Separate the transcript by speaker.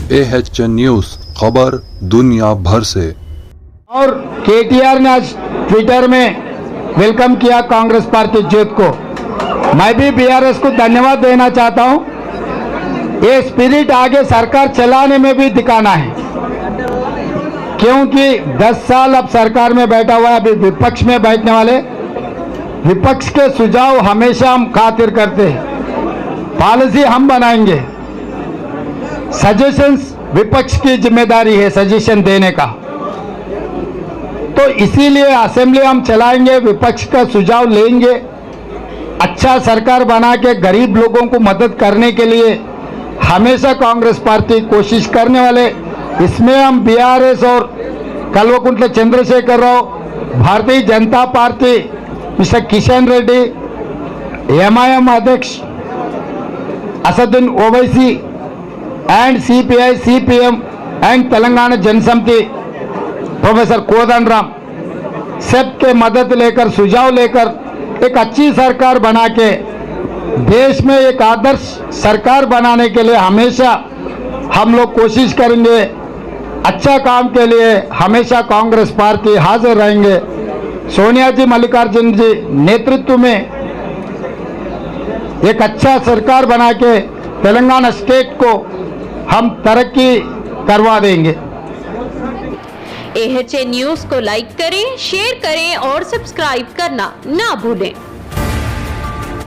Speaker 1: AHN news, खबर दुनिया भर से।
Speaker 2: और केटीआर ने आज ट्विटर में वेलकम किया कांग्रेस पार्टी जीत को। मैं भी बीआरएस को धन्यवाद देना चाहता हूं। ये स्पिरिट आगे सरकार चलाने में भी दिखाना है, क्योंकि 10 साल अब सरकार में बैठा हुआ है, अभी विपक्ष में बैठने वाले। विपक्ष के सुझाव हमेशा हम खातिर करते हैं, पॉलिसी हम बनाएंगे, सजेशंस विपक्ष की जिम्मेदारी है सजेशन देने का। तो इसीलिए असेंबली हम चलाएंगे, विपक्ष का सुझाव लेंगे, अच्छा सरकार बना के गरीब लोगों को मदद करने के लिए हमेशा कांग्रेस पार्टी कोशिश करने वाले। इसमें हम बीआरएस और कल्वकुंट्ला Chandrashekhar Rao, Bharatiya Janata party mister Kishan Reddy, MIM अध्यक्ष Asaduddin Owaisi and CPI, CPM and Telangana Janasamiti professor Kodandaram सबके मदद लेकर, सुझाव लेकर एक अच्छी सरकार बना के देश में एक आदर्श सरकार बनाने के लिए हमेशा हम लोग कोशिश करेंगे। अच्छा काम के लिए हमेशा कांग्रेस पार्टी हाजिर रहेंगे। सोनिया जी, मल्लिकार्जुन जी नेतृत्व में एक अच्छा सरकार बना के तेलंगाना स्टेट को हम तरक्की करवा देंगे।
Speaker 3: AHN न्यूज को लाइक करें, शेयर करें और सब्सक्राइब करना ना भूलें।